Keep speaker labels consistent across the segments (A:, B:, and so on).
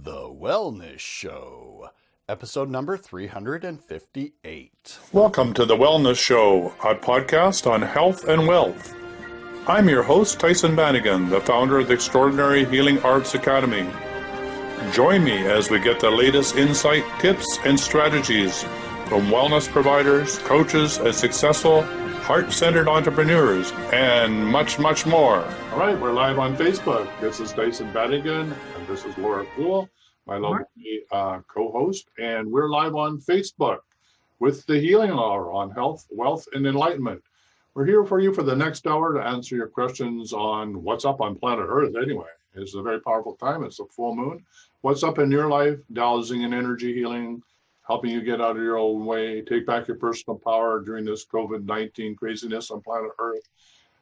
A: The Wellness Show, episode number 358.
B: Welcome to The Wellness Show, a podcast on health and wealth. I'm your host, Tyhson Banighen, the founder of the Extraordinary Healing Arts Academy. Join me as we get the latest insight, tips, and strategies from wellness providers, coaches, and successful heart-centered entrepreneurs, and much, much more. All right, we're live on Facebook. This is Tyhson Banighen, and this is Laura Kuhl, my lovely co-host, and we're live on Facebook with the Healing Hour on health, wealth, and enlightenment. We're here for you for the next hour to answer your questions on what's up on planet Earth anyway. It's a very powerful time. It's a full moon. What's up in your life? Dowsing in energy healing, helping you get out of your own way, take back your personal power during this COVID-19 craziness on planet Earth,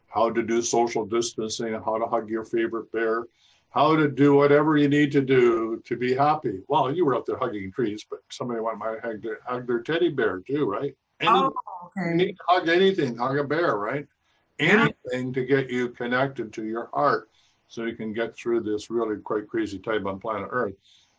B: how to do social distancing, how to hug your favorite bear, how to do whatever you need to do to be happy. Well, you were out there hugging trees, but somebody might hug their teddy bear too, right? You need to hug anything, hug a bear, right? Anything to get you connected to your heart so you can get through this really quite crazy time on planet Earth.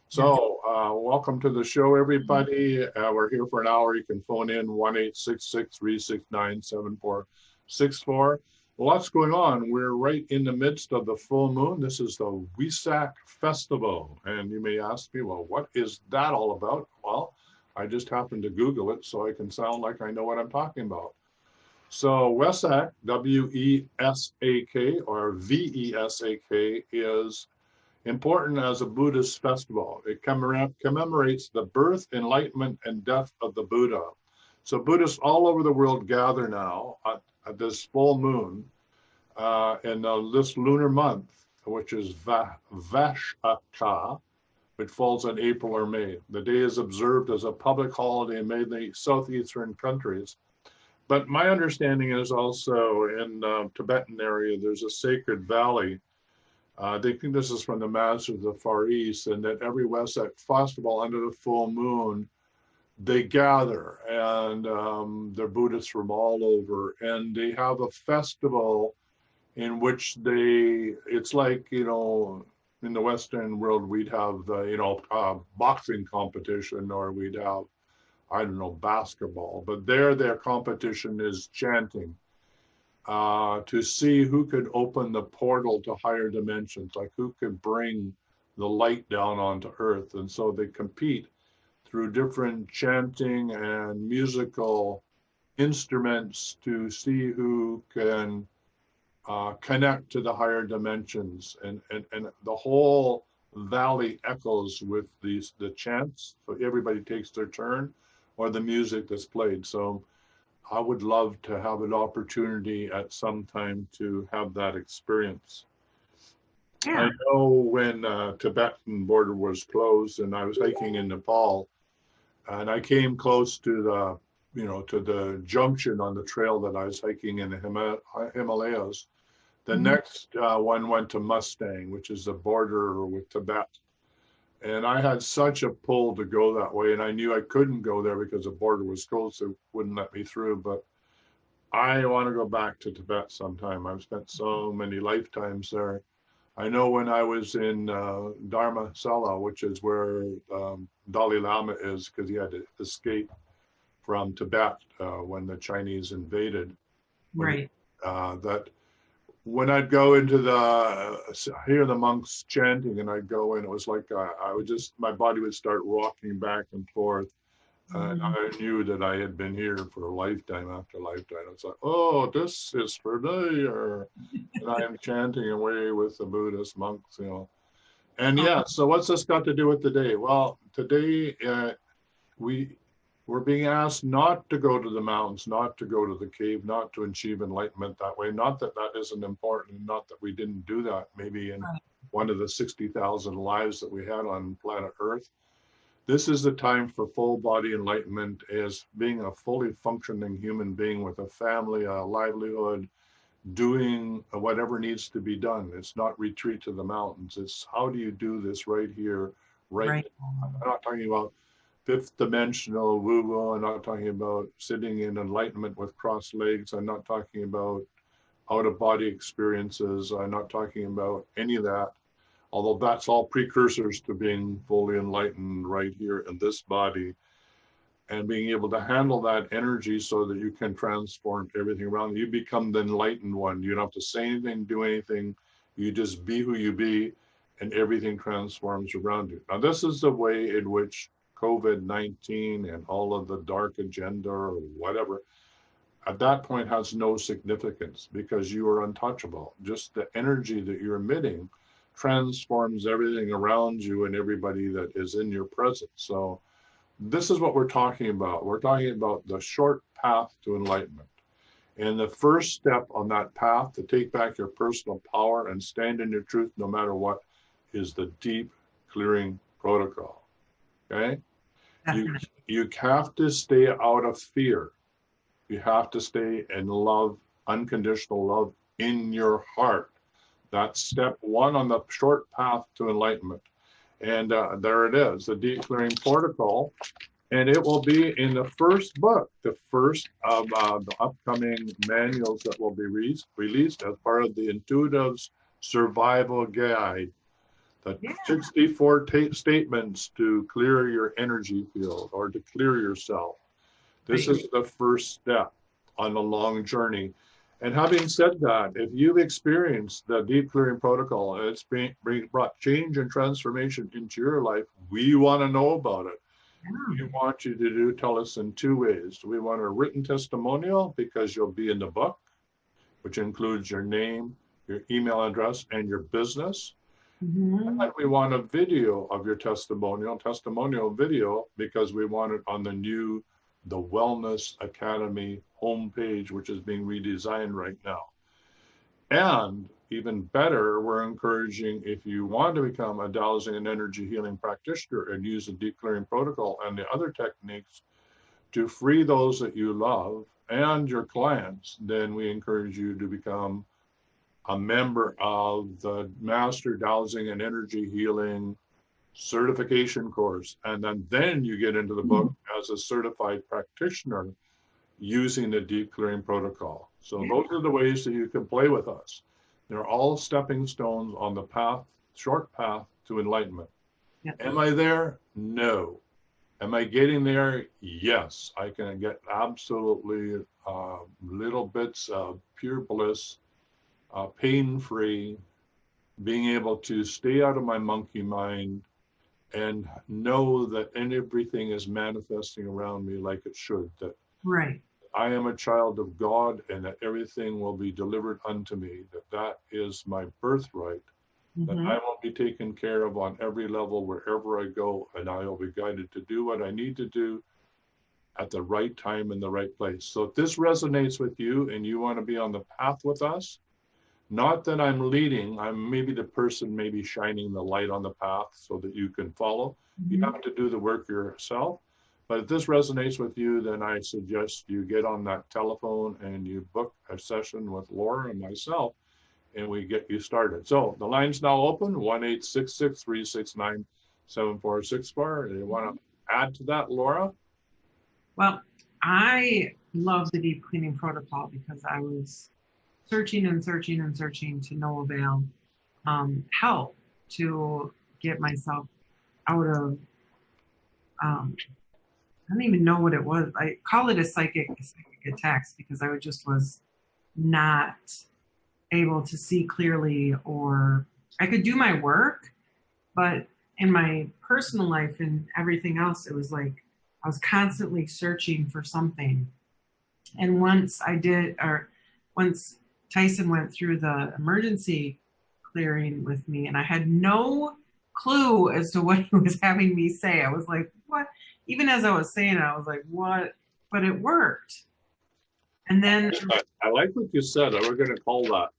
B: So welcome to the show, everybody. We're here for an hour. You can phone in 1-866-369-7464. Lots going on. We're right in the midst of the full moon. This is the Wesak Festival. And you may ask me, well, what is that all about? Well, I just happened to Google it so I can sound like I know what I'm talking about. So Wesak, W-E-S-A-K or V-E-S-A-K, is important as a Buddhist festival. It commemorates the birth, enlightenment, and death of the Buddha. So Buddhists all over the world gather now at this full moon in this lunar month, which is Vashaka, which falls in April or May. The day is observed as a public holiday in many southeastern countries. But my understanding is also in the Tibetan area, there's a sacred valley. They think this is from the masters of the Far East, and that every Wesak festival under the full moon, they gather, and they're Buddhists from all over, and they have a festival in which it's like, in the Western world, we'd have, boxing competition, or we'd have, basketball, but their competition is chanting. To see who could open the portal to higher dimensions, like who could bring the light down onto Earth. And so they compete through different chanting and musical instruments to see who can connect to the higher dimensions. And the whole valley echoes with the chants. So everybody takes their turn, or the music that's played. So I would love to have an opportunity at some time to have that experience. I know when Tibetan border was closed and I was hiking in Nepal, and I came close to the junction on the trail that I was hiking in the Himalayas. The next one went to Mustang, which is the border with Tibet. And I had such a pull to go that way, and I knew I couldn't go there because the border was closed, so it wouldn't let me through. But I want to go back to Tibet sometime. I've spent so many lifetimes there. I know when I was in Dharamsala, which is where Dalai Lama is, because he had to escape from Tibet when the Chinese invaded.
C: Right.
B: That when I'd go into hear the monks chanting, and I'd go in, it was like my body would start rocking back and forth. And I knew that I had been here for lifetime after lifetime. It's like, oh, this is for me, and I am chanting away with the Buddhist monks, And so what's this got to do with today? Well, today we're being asked not to go to the mountains, not to go to the cave, not to achieve enlightenment that way. Not that that isn't important, not that we didn't do that maybe in one of the 60,000 lives that we had on planet Earth. This is the time for full body enlightenment as being a fully functioning human being with a family, a livelihood, doing whatever needs to be done. It's not retreat to the mountains. It's how do you do this right here, right now. I'm not talking about fifth dimensional woo-woo. I'm not talking about sitting in enlightenment with crossed legs. I'm not talking about out-of-body experiences. I'm not talking about any of that. although that's all precursors to being fully enlightened right here in this body, and being able to handle that energy so that you can transform everything around you. You become the enlightened one. You don't have to say anything, do anything. You just be who you be, and everything transforms around you. Now, this is the way in which COVID-19 and all of the dark agenda or whatever, at that point has no significance, because you are untouchable. Just the energy that you're emitting transforms everything around you and everybody that is in your presence. So this is what we're talking about. We're talking about the short path to enlightenment. And the first step on that path to take back your personal power and stand in your truth no matter what is the deep clearing protocol. Okay? You have to stay out of fear. You have to stay in love, unconditional love in your heart. That's step one on the short path to enlightenment. And there it is, the deep clearing protocol. And it will be in the first book, the first of the upcoming manuals that will be released as part of the Intuitive Survival Guide. The 64 statements to clear your energy field or to clear yourself. This is the first step on a long journey. And having said that, if you've experienced the deep clearing protocol and it's brought change and transformation into your life, we want to know about it. We want you to tell us in two ways. We want a written testimonial, because you'll be in the book, which includes your name, your email address, and your business. And we want a video of your testimonial video, because we want it on the Wellness Academy homepage, which is being redesigned right now. And even better, we're encouraging, if you want to become a dowsing and energy healing practitioner and use the deep clearing protocol and the other techniques to free those that you love and your clients, then we encourage you to become a member of the Master Dowsing and Energy Healing certification course. And then you get into the book as a certified practitioner using the deep clearing protocol. So those are the ways that you can play with us. They're all stepping stones on the path, short path to enlightenment. Am I there? No. Am I getting there? Yes. I can get absolutely little bits of pure bliss, pain-free, being able to stay out of my monkey mind and know that everything is manifesting around me like it should, that I am a child of God and that everything will be delivered unto me, that is my birthright, that I will be taken care of on every level wherever I go, and I will be guided to do what I need to do at the right time in the right place. So if this resonates with you and you want to be on the path with us, not that I'm leading, I'm maybe the person maybe shining the light on the path so that you can follow. You have to do the work yourself. But if this resonates with you, then I suggest you get on that telephone and you book a session with Laura and myself, and we get you started. So the line's now open, 1-866-369-7464. And you want to add to that, Laura?
C: Well, I love the deep cleaning protocol because I was searching and searching and searching to no avail, help to get myself out of, I don't even know what it was. I call it a psychic attacks, because I was not able to see clearly, or I could do my work, but in my personal life and everything else, it was like I was constantly searching for something. And once Tyhson went through the emergency clearing with me, and I had no clue as to what he was having me say. I was like, what? Even as I was saying it, I was like, what? But it worked. And then
B: I like what you said. We're going to call that.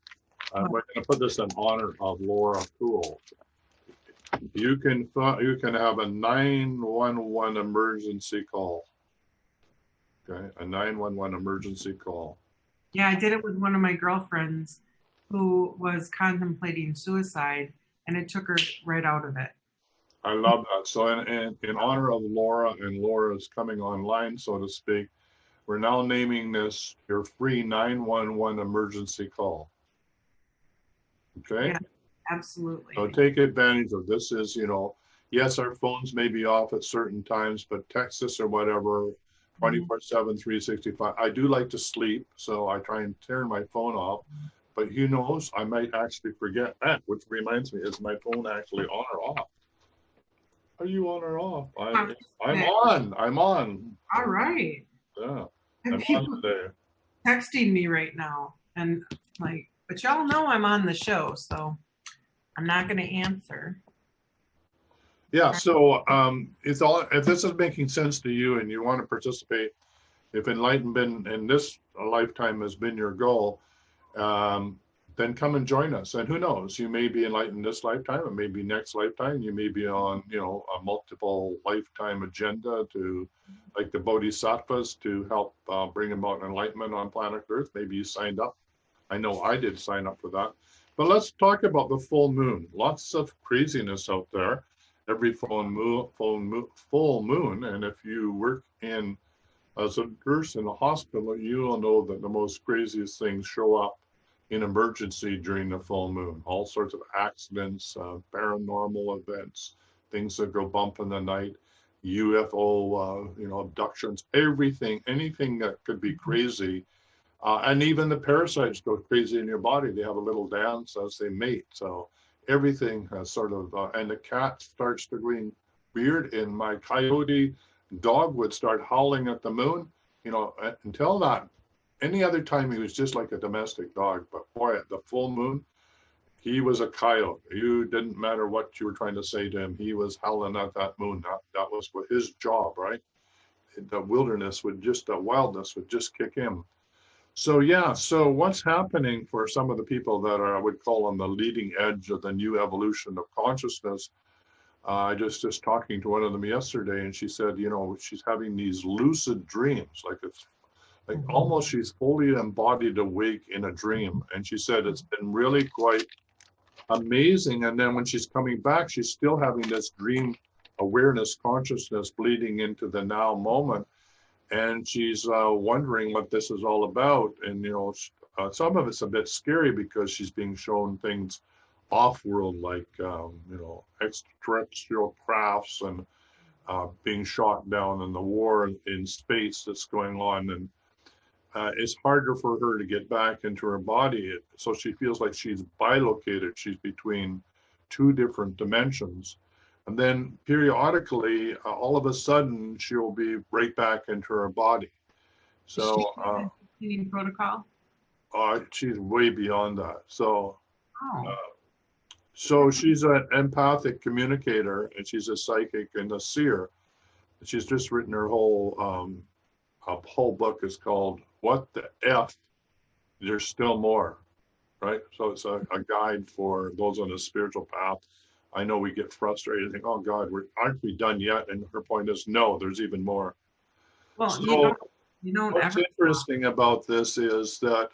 B: We're going to put this in honor of Laura Kuhl. You can have a 911 emergency call. Okay, a 911 emergency call.
C: Yeah, I did it with one of my girlfriends who was contemplating suicide, and it took her right out of it.
B: I love that. So in honor of Laura and Laura's coming online, so to speak, we're now naming this your free 911 emergency call. Okay?
C: Yeah. Absolutely.
B: So take advantage of this. Is, yes, our phones may be off at certain times, but text us or whatever, 24/7, 365. I do like to sleep, so I try and turn my phone off. But who knows? I might actually forget that, which reminds me, is my phone actually on or off? Are you on or off? I'm on. I'm on.
C: All right.
B: Yeah,
C: And
B: I'm
C: people
B: on today.
C: texting me right now, and like, but y'all know I'm on the show, so I'm not going to answer.
B: Yeah, so if this is making sense to you and you want to participate, if enlightenment in this lifetime has been your goal, then come and join us. And who knows, you may be enlightened this lifetime, it may be next lifetime, you may be on, a multiple lifetime agenda to, like the bodhisattvas, to help bring about enlightenment on planet Earth. Maybe you signed up. I know I did sign up for that. But let's talk about the full moon. Lots of craziness out there. Every full moon, and if you work in as a nurse in a hospital, you will know that the most craziest things show up in emergency during the full moon. All sorts of accidents, paranormal events, things that go bump in the night, UFO, abductions, everything, anything that could be crazy. And even the parasites go crazy in your body. They have a little dance as they mate. So everything has sort of, and the cat starts to go weird, and my coyote dog would start howling at the moon. Until that, any other time he was just like a domestic dog, but boy, at the full moon, he was a coyote. You didn't matter what you were trying to say to him, he was howling at that moon. That was what his job, right? The wildness would just kick him. So yeah, so what's happening for some of the people that are, I would call on the leading edge of the new evolution of consciousness? I just talking to one of them yesterday, and she said, she's having these lucid dreams, like it's like almost she's fully embodied awake in a dream. And she said it's been really quite amazing. And then when she's coming back, she's still having this dream awareness consciousness bleeding into the now moment. And she's wondering what this is all about. And, some of it's a bit scary because she's being shown things off-world, like, extraterrestrial crafts and being shot down in the war in space that's going on. And it's harder for her to get back into her body. So she feels like she's bilocated. She's between two different dimensions. And then periodically, all of a sudden, she'll be right back into her body. So
C: Cleaning protocol?
B: She's way beyond that. So,
C: Oh.
B: so she's an empathic communicator, and she's a psychic and a seer. She's just written her whole book is called "What the F? There's Still More," right? So it's a guide for those on a spiritual path. I know we get frustrated and think, "Oh God, aren't we done yet?" And her point is, no, there's even more.
C: Well,
B: so
C: you don't
B: what's
C: ever
B: interesting about this is that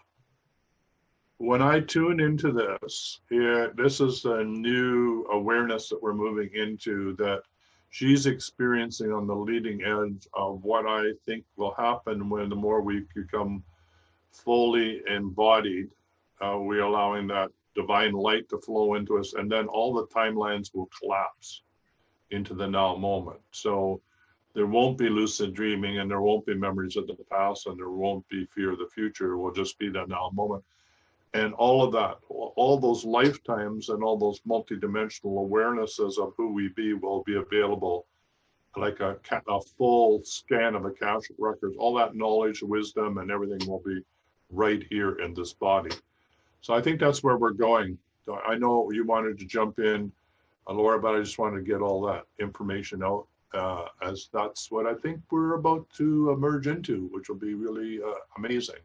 B: when I tune into this, this is a new awareness that we're moving into, that she's experiencing on the leading edge of what I think will happen when the more we become fully embodied, we're allowing that divine light to flow into us, and then all the timelines will collapse into the now moment. So there won't be lucid dreaming, and there won't be memories of the past, and there won't be fear of the future. It will just be that now moment. And all of that, all those lifetimes and all those multidimensional awarenesses of who we be will be available, like a full scan of Akashic records. All that knowledge, wisdom, and everything will be right here in this body. So I think that's where we're going. I know you wanted to jump in, Laura, but I just wanted to get all that information out, as that's what I think we're about to emerge into, which will be really amazing.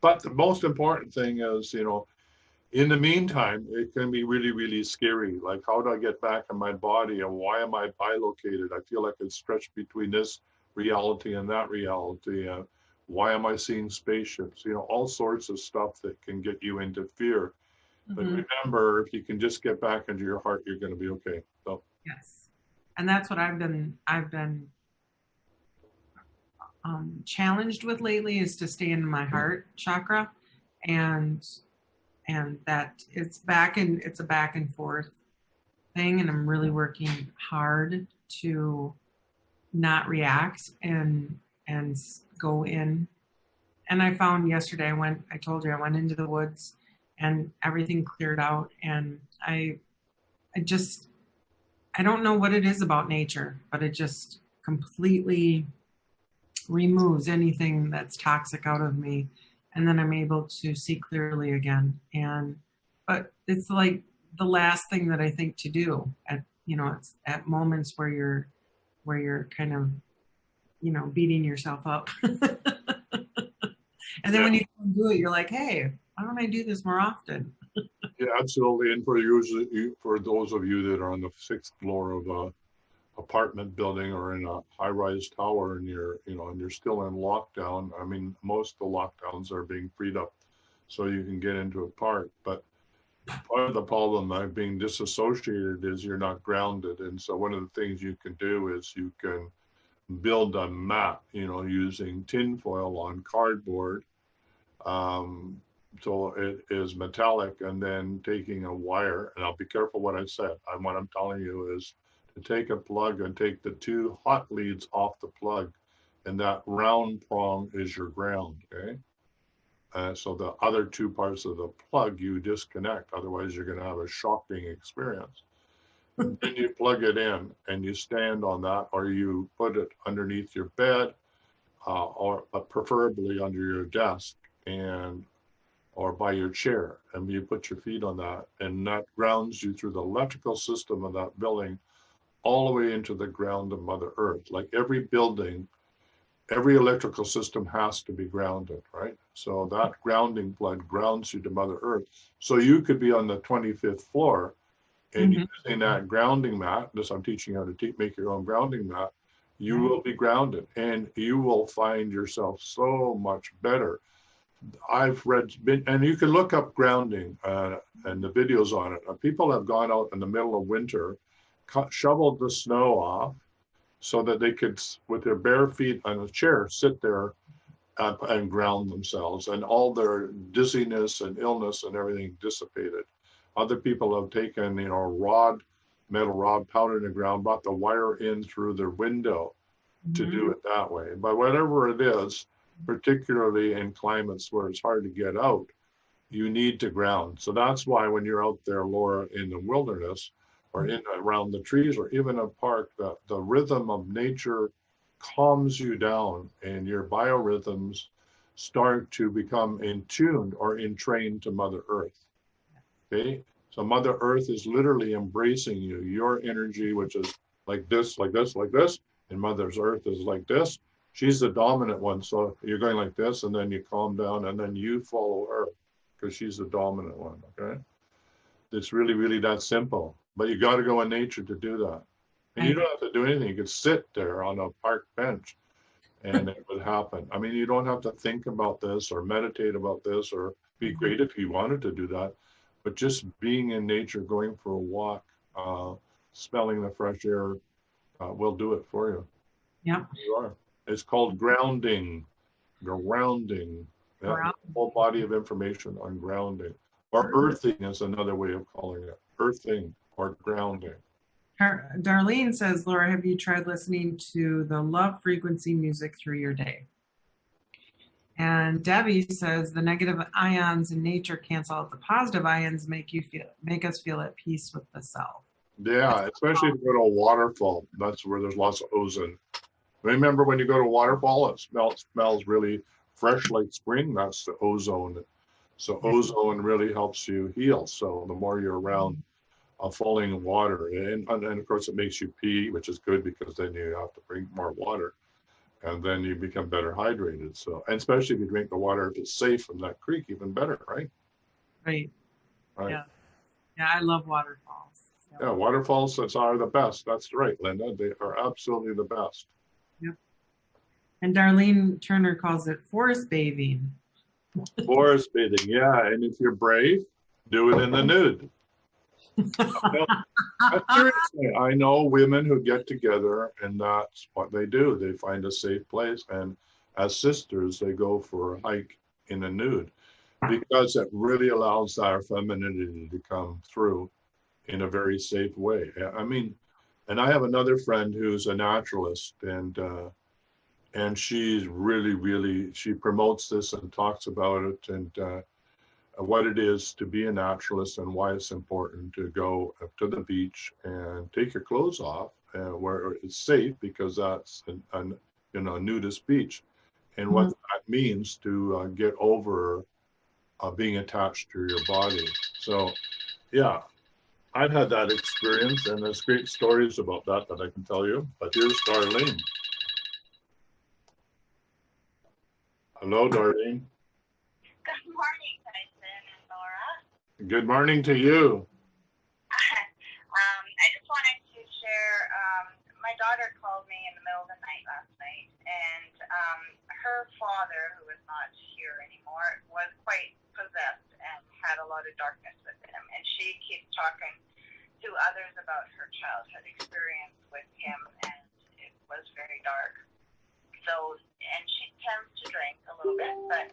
B: But the most important thing is, in the meantime, it can be really, really scary. Like, how do I get back in my body, and why am I bilocated? I feel like it's stretched between this reality and that reality. Why am I seeing spaceships? All sorts of stuff that can get you into fear. But remember, if you can just get back into your heart, you're going to be okay. So
C: yes, and that's what I've been challenged with lately, is to stay in my heart chakra, and and that it's a back and forth thing, and I'm really working hard to not react and go in. And I found yesterday, I told you I went into the woods and everything cleared out, and I don't know what it is about nature, but it just completely removes anything that's toxic out of me, and then I'm able to see clearly again. But it's like the last thing that I think to do it's at moments where you're kind of beating yourself up. And then when you do it, you're like, hey, why don't I do this more often?
B: Yeah, absolutely. And for those of you that are on the 6th floor of a apartment building or in a high-rise tower, and you're still in lockdown. I mean, most of the lockdowns are being freed up so you can get into a park. But part of the problem of being disassociated is you're not grounded. And so one of the things you can do is you can build a map, using tinfoil on cardboard. So it is metallic, and then taking a wire, and I'll be careful what I said. What I'm telling you is to take a plug and take the 2 hot leads off the plug, and that round prong is your ground, okay? So the other 2 parts of the plug you disconnect, otherwise you're going to have a shocking experience. Then you plug it in and you stand on that, or you put it underneath your bed, or preferably under your desk, or by your chair, and you put your feet on that, and that grounds you through the electrical system of that building all the way into the ground of Mother Earth. Like every building, every electrical system has to be grounded, right? So that grounding plug grounds you to Mother Earth. So you could be on the 25th floor, and using that grounding mat, this I'm teaching you how to make your own grounding mat, you will be grounded, and you will find yourself so much better. I've read, and you can look up grounding and the videos on it. People have gone out in the middle of winter, shoveled the snow off so that they could, with their bare feet on a chair, sit there and ground themselves, and all their dizziness and illness and everything dissipated. Other people have taken, metal rod, powder in the ground, brought the wire in through their window to do it that way. But whatever it is, particularly in climates where it's hard to get out, you need to ground. So that's why when you're out there, Laura, in the wilderness or around the trees or even a park, the rhythm of nature calms you down, and your biorhythms start to become in tune or entrained to Mother Earth. Okay, so Mother Earth is literally embracing you. Your energy, which is like this, like this, like this, and Mother Earth is like this. She's the dominant one, so you're going like this, and then you calm down, and then you follow her, because she's the dominant one, okay? It's really, really that simple. But you got to go in nature to do that. And you don't have to do anything. You could sit there on a park bench, and it would happen. I mean, you don't have to think about this or meditate about this, or be great if you wanted to do that. But just being in nature, going for a walk, smelling the fresh air will do it for you.
C: Yeah.
B: You are. It's called grounding. Grounding. Yeah, whole body of information on grounding. Or earthing is another way of calling it. Earthing or grounding.
C: Darlene says, Laura, have you tried listening to the love frequency music through your day? And Debbie says, the negative ions in nature cancel out the positive ions, make us feel at peace with the self.
B: Yeah, especially if you go to a waterfall. That's where there's lots of ozone. Remember when you go to a waterfall, it smells really fresh like spring. That's the ozone. So ozone really helps you heal. So the more you're around falling water, and of course it makes you pee, which is good, because then you have to drink more water, and then you become better hydrated. So, and especially if you drink the water, if it's safe from that creek, even better, right?
C: Right.
B: Right.
C: Yeah, I love waterfalls.
B: Yeah, waterfalls are the best. That's right, Linda. They are absolutely the best.
C: Yep. And Darlene Turner calls it forest bathing.
B: Forest bathing, yeah. And if you're brave, do it in the nude. Seriously, I know women who get together, and that's what they do. They find a safe place, and as sisters, they go for a hike in the nude. because it really allows our femininity to come through in a very safe way. I mean, and I have another friend who's a naturalist, and she's really, she promotes this and talks about it, and what it is to be a naturalist and why it's important to go up to the beach and take your clothes off where it's safe, because that's a nudist beach, and what that means to get over being attached to your body. So yeah, I've had that experience, and there's great stories about that I can tell you. But here's Darlene. Hello, Darlene.
D: Good morning, Tyson and Laura.
B: Good morning to you.
D: I just wanted to share, my daughter called me in the middle of the night last night, and her father, who is not here anymore, was quite possessed and had a lot of darkness within him. And she keeps talking to others about her childhood experience with him, and it was very dark. So, and she tends to drink a little bit, but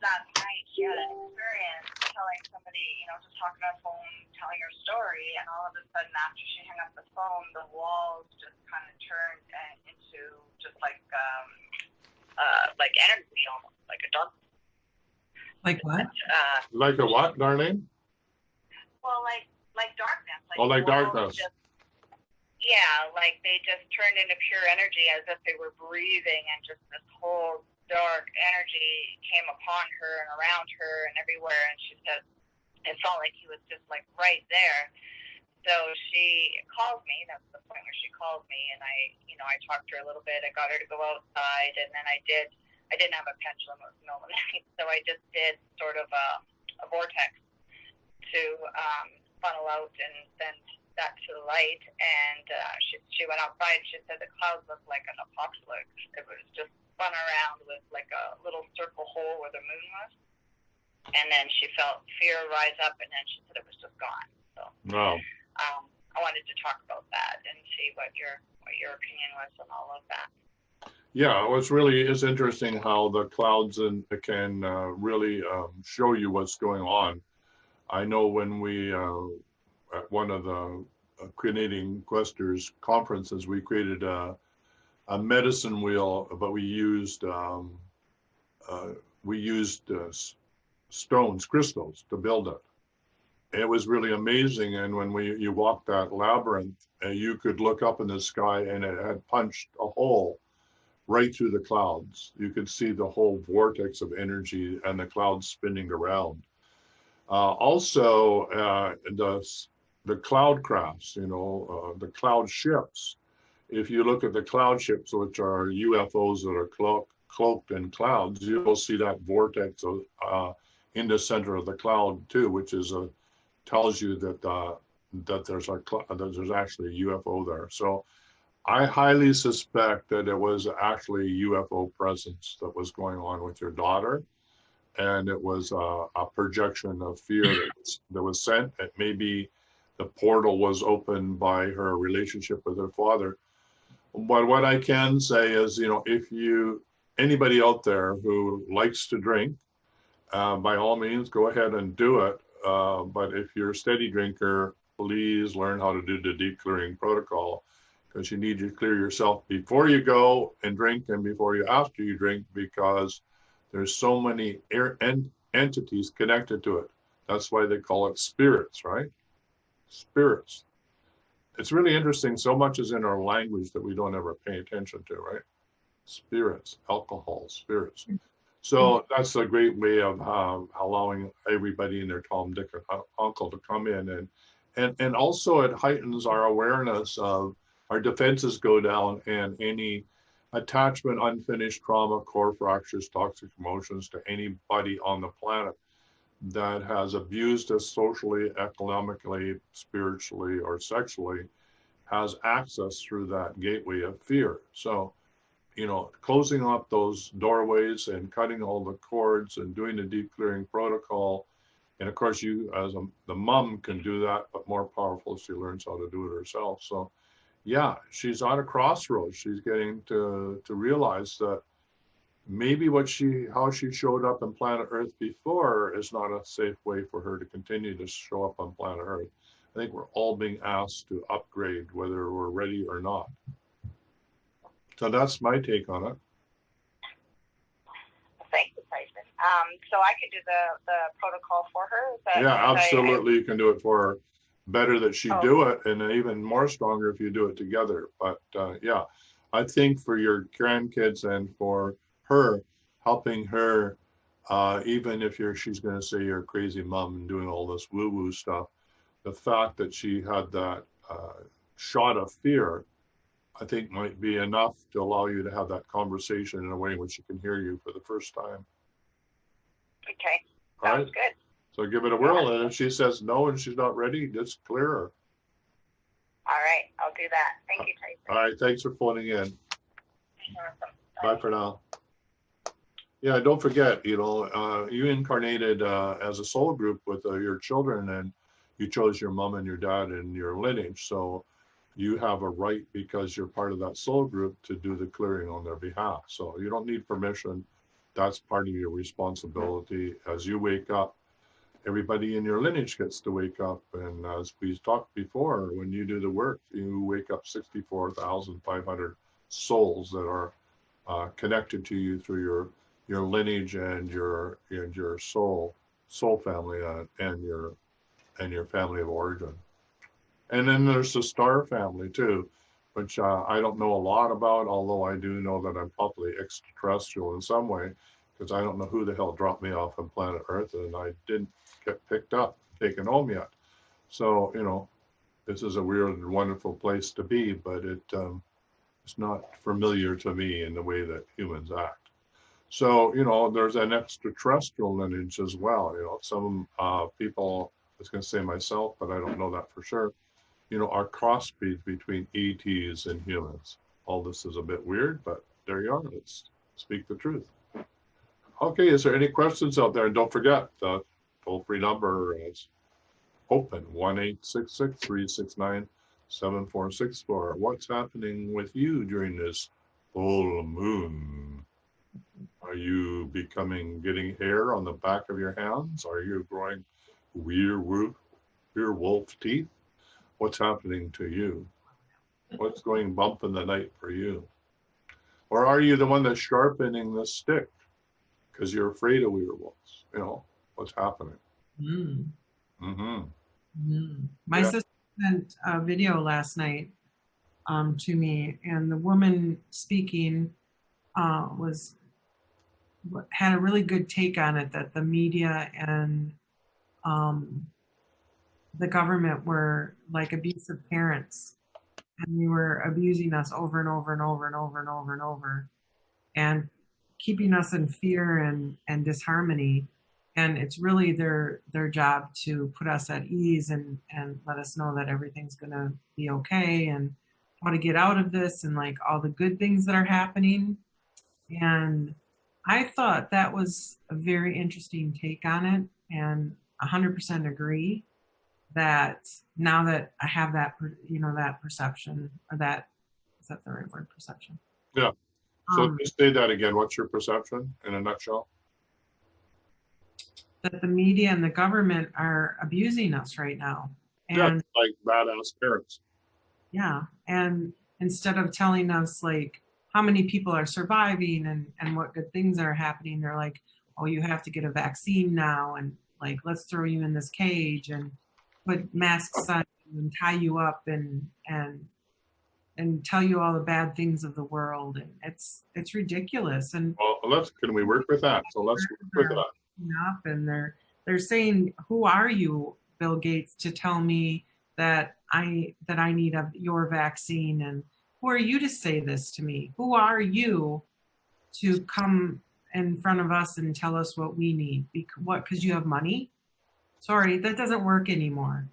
D: last night she had an experience telling somebody, just talking on the phone, telling her story, and all of a sudden after she hung up the phone, the walls just kind of turned into just like energy, almost like a dark.
C: Like what?
B: Like a what, Darlene?
D: Well, like darkness.
B: Like darkness.
D: Yeah, like they just turned into pure energy, as if they were breathing, and just this whole dark energy came upon her and around her and everywhere. And she said it felt like he was just like right there. So she called me. That's the point where she called me, and I talked to her a little bit. I got her to go outside, and then I didn't have a pendulum. It was middle of the night, so I just did sort of a vortex to funnel out and send that to the light. And she went outside, and she said the clouds looked like an apocalypse. It was just spun around with like a little circle hole where the moon was. And then she felt fear rise up, and then she said it was just gone. So
B: Wow.
D: I wanted to talk about that and see what your opinion was on all of that.
B: Yeah, what's really is interesting how the clouds can really show you what's going on. I know when we at one of the Canadian Questers conferences, we created a medicine wheel, but we used stones, crystals, to build it. It was really amazing. And when you walked that labyrinth, you could look up in the sky, and it had punched a hole right through the clouds. You could see the whole vortex of energy and the clouds spinning around. Also, the cloud crafts, the cloud ships. If you look at the cloud ships, which are UFOs that are cloaked in clouds, you will see that vortex in the center of the cloud too, which tells you that there's actually a UFO there. So I highly suspect that it was actually a UFO presence that was going on with your daughter, and it was a projection of fear that was sent. It maybe the portal was opened by her relationship with her father. But what I can say is, if anybody out there who likes to drink, by all means, go ahead and do it. But if you're a steady drinker, please learn how to do the deep clearing protocol, because you need to clear yourself before you go and drink and after you drink, because there's so many entities connected to it. That's why they call it spirits, right? Spirits. It's really interesting. So much is in our language that we don't ever pay attention to, right? Spirits, alcohol, spirits. So that's a great way of allowing everybody and their Tom, Dick, and Uncle to come in. And also it heightens our awareness of our defenses go down, and any attachment, unfinished trauma, core fractures, toxic emotions to anybody on the planet that has abused us socially, economically, spiritually, or sexually has access through that gateway of fear. So, closing up those doorways and cutting all the cords and doing the deep clearing protocol. And of course, you as the mom can do that, but more powerful if she learns how to do it herself. So yeah, she's at a crossroads. She's getting to realize that maybe how she showed up on planet Earth before is not a safe way for her to continue to show up on planet Earth. I think we're all being asked to upgrade, whether we're ready or not. So that's my take on it.
D: Thank you, Tyson. So I could do the protocol for her?
B: Yeah, absolutely. You can do it for her. Better that she do it, and even more stronger if you do it together. But yeah, I think for your grandkids and for her, helping her, even if she's going to say you're a crazy mom and doing all this woo-woo stuff, the fact that she had that shot of fear, I think might be enough to allow you to have that conversation in a way in which she can hear you for the first time.
D: Okay,
B: All
D: sounds
B: right?
D: good.
B: So give it a whirl, and if she says no and she's not ready, just clear her.
D: All right, I'll do that. Thank you, Tyson.
B: All right, thanks for phoning in. Bye for now. Yeah, don't forget, you incarnated as a soul group with your children, and you chose your mom and your dad and your lineage. So you have a right, because you're part of that soul group, to do the clearing on their behalf. So you don't need permission. That's part of your responsibility. As you wake up, everybody in your lineage gets to wake up. And as we talked before, when you do the work, you wake up 64,500 souls that are connected to you through your lineage and your soul family and your family of origin. And then there's the star family too, which I don't know a lot about, although I do know that I'm probably extraterrestrial in some way, because I don't know who the hell dropped me off on planet Earth, and I didn't get picked up, taken home yet. So, this is a weird and wonderful place to be, but it's not familiar to me in the way that humans act. So, there's an extraterrestrial lineage as well. Some people, I was going to say myself, but I don't know that for sure, are crossbreeds between ETs and humans. All this is a bit weird, but there you are. Let's speak the truth. Okay, is there any questions out there? And don't forget, the toll-free number is open, 1-866-369-7464. What's happening with you during this full moon? Are you getting hair on the back of your hands? Are you growing werewolf teeth? What's happening to you? What's going bump in the night for you? Or are you the one that's sharpening the stick because you're afraid of werewolves? What's happening?
C: My sister sent a video last night to me, and the woman speaking had a really good take on it, that the media and the government were like abusive parents, and they were abusing us over and over and over and over and over and over, and keeping us in fear and disharmony. And it's really their job to put us at ease and let us know that everything's going to be okay, and how to get out of this, and like all the good things that are happening. And I thought that was a very interesting take on it, and 100% agree that now that I have that, that perception, or that, is that the right word, perception?
B: Yeah. So just say that again. What's your perception in a nutshell?
C: That the media and the government are abusing us right now. And
B: yeah, like badass parents.
C: Yeah. And instead of telling us like how many people are surviving and what good things are happening, they're like, oh, you have to get a vaccine now, and like, let's throw you in this cage and put masks on you and tie you up and tell you all the bad things of the world. And it's ridiculous. And
B: well, can we work with that? So let's work with that.
C: Up, and they're saying, who are you, Bill Gates, to tell me that I need your vaccine? And who are you to say this to me? Who are you to come in front of us and tell us what we need? Because you have money? Sorry, that doesn't work anymore.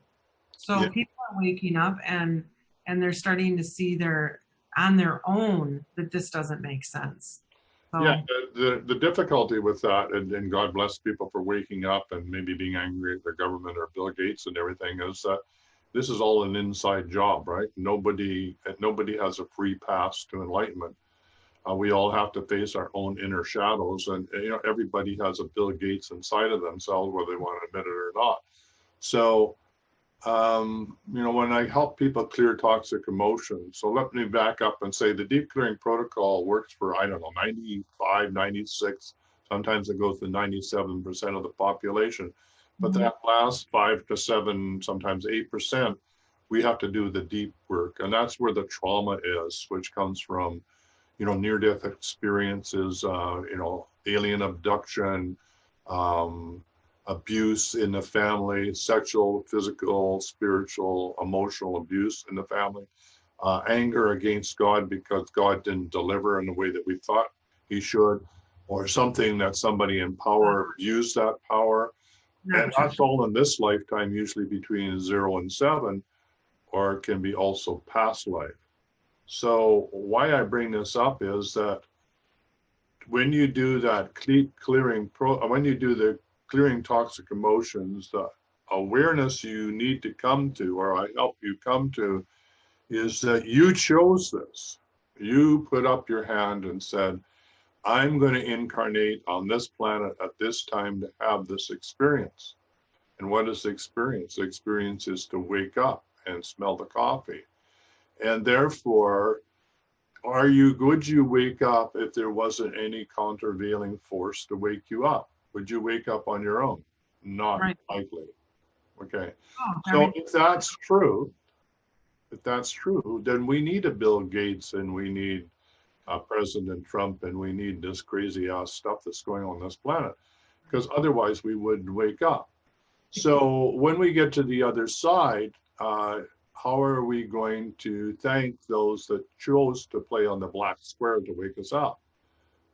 C: So people are waking up and they're starting to see on their own that this doesn't make sense. So,
B: yeah, the difficulty with that, and God bless people for waking up and maybe being angry at the government or Bill Gates and everything, is that this is all an inside job, right? Nobody has a free pass to enlightenment. We all have to face our own inner shadows, and everybody has a Bill Gates inside of themselves, whether they want to admit it or not. So, when I help people clear toxic emotions, so let me back up and say the deep clearing protocol works for, 95, 96, sometimes it goes to 97% of the population. But that last 5 to 7, sometimes 8%, we have to do the deep work. And that's where the trauma is, which comes from, near-death experiences, alien abduction, abuse in the family, sexual, physical, spiritual, emotional abuse in the family, anger against God because God didn't deliver in the way that we thought he should, or something that somebody in power used that power. And that's all in this lifetime, usually between 0 and 7, or it can be also past life. So why I bring this up is that when you do that when you do the clearing toxic emotions, the awareness you need to come to, or I help you come to, is that you chose this. You put up your hand and said, I'm going to incarnate on this planet at this time to have this experience. And what is the experience? The experience is to wake up and smell the coffee. And therefore, would you wake up if there wasn't any countervailing force to wake you up? Would you wake up on your own? Not likely. Okay. So if that's true, then we need a Bill Gates, and we need President Trump, and we need this crazy ass stuff that's going on this planet, because otherwise we wouldn't wake up. So when we get to the other side, how are we going to thank those that chose to play on the black square to wake us up?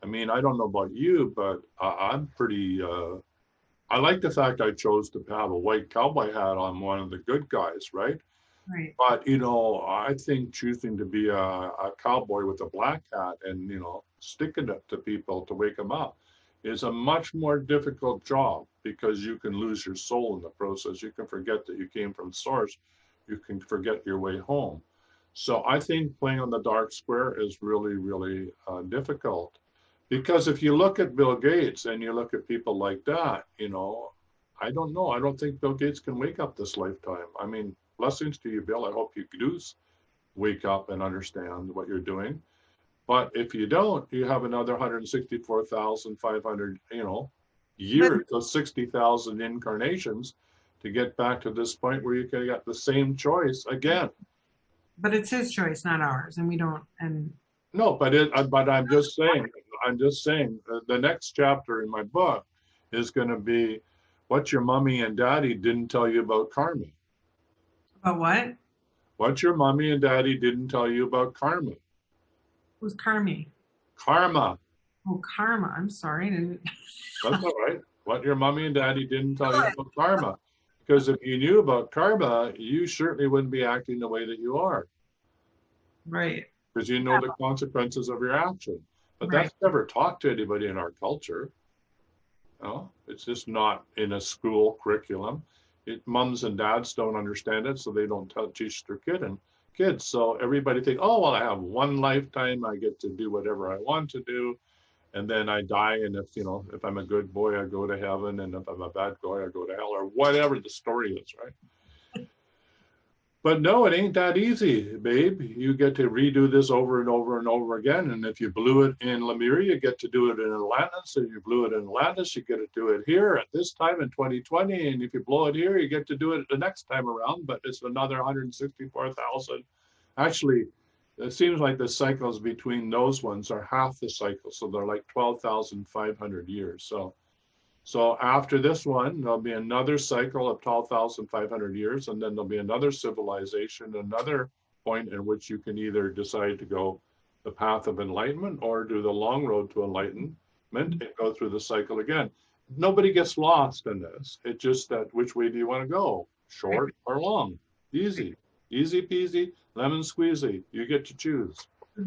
B: I mean, I don't know about you, but I'm pretty, I like the fact I chose to have a white cowboy hat on, one of the good guys, right?
C: Right.
B: But, I think choosing to be a cowboy with a black hat and, sticking it to people to wake them up is a much more difficult job, because you can lose your soul in the process. You can forget that you came from source. You can forget your way home. So I think playing on the dark square is really, really difficult. Because if you look at Bill Gates and you look at people like that, I don't know. I don't think Bill Gates can wake up this lifetime. I mean, blessings to you, Bill. I hope you do wake up and understand what you're doing. But if you don't, you have another 164,500, years, so 60,000 incarnations to get back to this point where you can get the same choice again.
C: But it's his choice, not ours, and we don't. And
B: no, but I'm just saying. The next chapter in my book is going to be what your mommy and daddy didn't tell you about karma.
C: About what?
B: What your mommy and daddy didn't tell you about karma.
C: Who's Carmi?
B: Karma.
C: Oh, karma. I'm sorry.
B: That's all right. What your mommy and daddy didn't tell you about karma. Because if you knew about karma, you certainly wouldn't be acting the way that you are.
C: Right.
B: Because you know the consequences of your action. But that's never taught to anybody in our culture. No, it's just not in a school curriculum. Moms and dads don't understand it, so they don't teach their kids. So everybody think, oh, well, I have one lifetime. I get to do whatever I want to do. And then I die. And if I'm a good boy, I go to heaven. And if I'm a bad boy, I go to hell, or whatever the story is, right? But no, it ain't that easy, babe. You get to redo this over and over and over again. And if you blew it in Lemuria, you get to do it in Atlantis. And if you blew it in Atlantis, you get to do it here at this time in 2020. And if you blow it here, you get to do it the next time around. But it's another 164,000. Actually, it seems like the cycles between those ones are half the cycle. So they're like 12,500 years. So after this one, there'll be another cycle of 12,500 years, and then there'll be another civilization, another point in which you can either decide to go the path of enlightenment or do the long road to enlightenment and go through the cycle again. Nobody gets lost in this. It's just that which way do you want to go? Short or long? Easy. Easy peasy, lemon squeezy. You get to choose.
C: For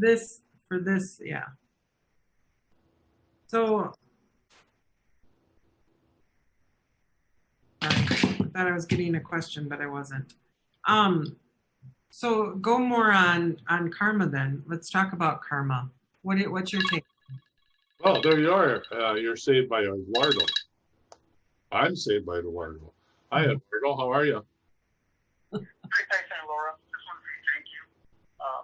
C: this, yeah. So I thought I was getting a question, but I wasn't. So go more on karma then. Let's talk about karma. What's your take?
B: Oh, there you are. You're saved by Eduardo. I'm saved by Eduardo. Hi, Eduardo. How are you?
E: Hi, Tyson and Laura. Just want to say thank you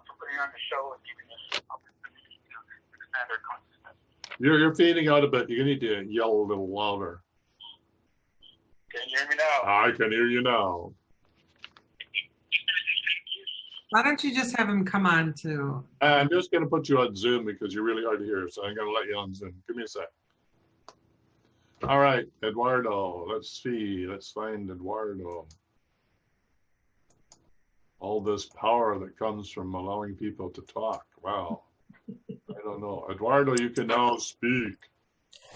E: for putting on the show and giving us opportunity to expand our consciousness.
B: You're fading out a bit. You need to yell a little louder.
E: Can you hear me now?
B: I can hear you now.
C: Why don't you just have him come on to?
B: I'm just going to put you on Zoom because you're really hard to hear, so I'm going to let you on Zoom. Give me a sec. All right, Eduardo. Let's see. Let's find Eduardo. All this power that comes from allowing people to talk. Wow. I don't know. Eduardo, you can now speak.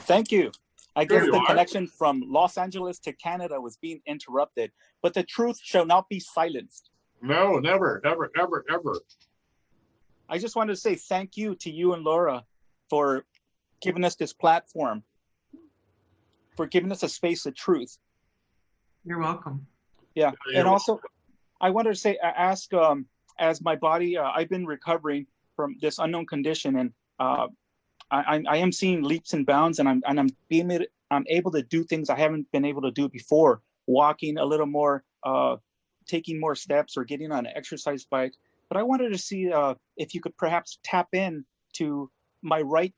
F: Thank you. I
B: There
F: guess
B: you
F: the
B: are.
F: connection from Los Angeles to Canada was being interrupted, but the truth shall not be silenced.
B: No, never, ever, ever, ever.
F: I just wanted to say thank you to you and Laura for giving us this platform, for giving us a space of truth.
C: You're welcome.
F: Yeah.
B: You're
F: And also, I wanted to say, ask, as my body, I've been recovering from this unknown condition, and I am seeing leaps and bounds, and I'm able to do things I haven't been able to do before, walking a little more, taking more steps, or getting on an exercise bike. But I wanted to see if you could perhaps tap in to my right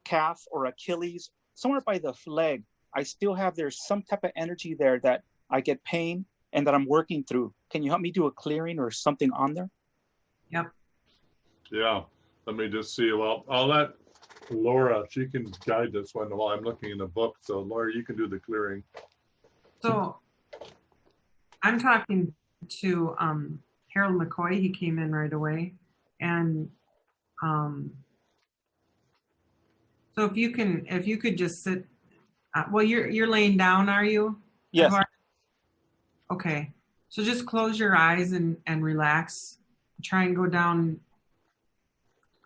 F: calf or Achilles, somewhere by the leg. I still have, there's some type of energy there that I get pain and that I'm working through. Can you help me do a clearing or something on there?
C: Yep.
B: Yeah, let me just see. Well, I'll let Laura, she can guide this one while I'm looking in the book. So Laura, you can do the clearing.
C: So I'm talking to Harold McCoy. He came in right away, and so if you could just sit. Well, you're laying down, are you?
F: Yes.
C: Eduardo? Okay. So just close your eyes and relax. Try and go down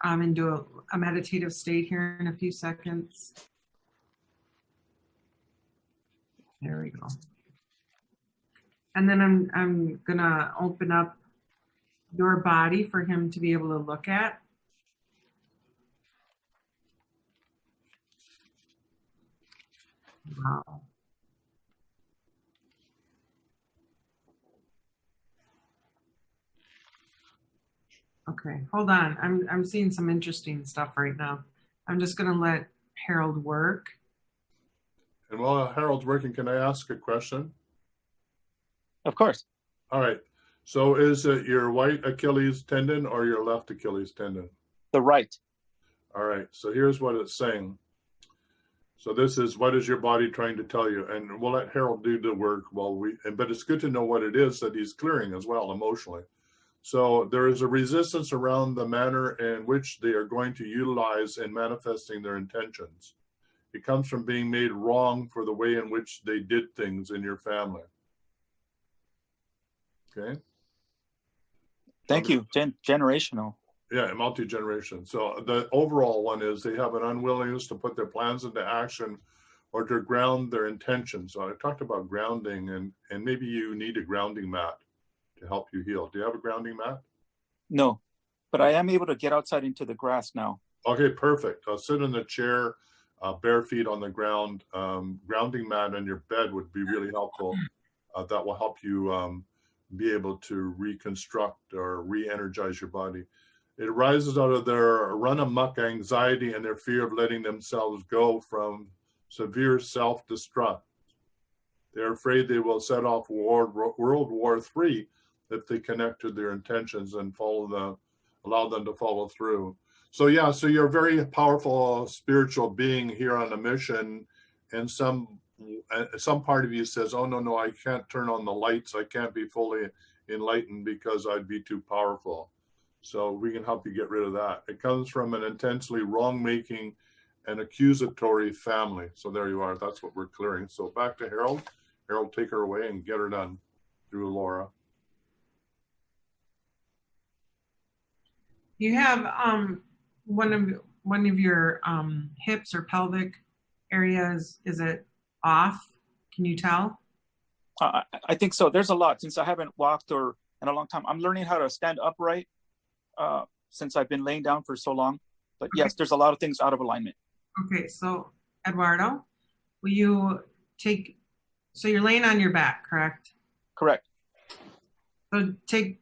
C: into a meditative state here in a few seconds. There we go. And then I'm gonna open up your body for him to be able to look at. Wow. Okay, hold on. I'm seeing some interesting stuff right now. I'm just gonna let Harold work.
B: And while Harold's working, can I ask a question?
F: Of course.
B: All right. So is it your right Achilles tendon or your left Achilles tendon?
F: The right.
B: All right. So here's what it's saying. So this is, what is your body trying to tell you? And we'll let Harold do the work but it's good to know what it is that he's clearing as well emotionally. So there is a resistance around the manner in which they are going to utilize in manifesting their intentions. It comes from being made wrong for the way in which they did things in your family. Okay.
F: Thank you. Generational.
B: Yeah, multi-generation. So the overall one is they have an unwillingness to put their plans into action or to ground their intentions. So I talked about grounding, and maybe you need a grounding mat to help you heal. Do you have a grounding mat?
F: No, but I am able to get outside into the grass now.
B: Okay, perfect. Sit in the chair, bare feet on the ground. Grounding mat on your bed would be really helpful. That will help you be able to reconstruct or re-energize your body. It arises out of their run amok anxiety and their fear of letting themselves go from severe self-destruct. They're afraid they will set off World War III if they connect to their intentions and allow them to follow through. So yeah, so you're a very powerful spiritual being here on a mission, and some part of you says, oh no, I can't turn on the lights, I can't be fully enlightened because I'd be too powerful. So we can help you get rid of that. It comes from an intensely wrong-making and accusatory family. So there you are. That's what we're clearing. So back to Harold. Harold, take her away and get her done through Laura.
C: You have one of your hips or pelvic areas. Is it off? Can you tell?
F: I think so. There's a lot since I haven't walked in a long time. I'm learning how to stand upright since I've been laying down for so long. But yes, there's a lot of things out of alignment.
C: Okay, so Eduardo, will you so you're laying on your back, correct?
F: Correct.
C: So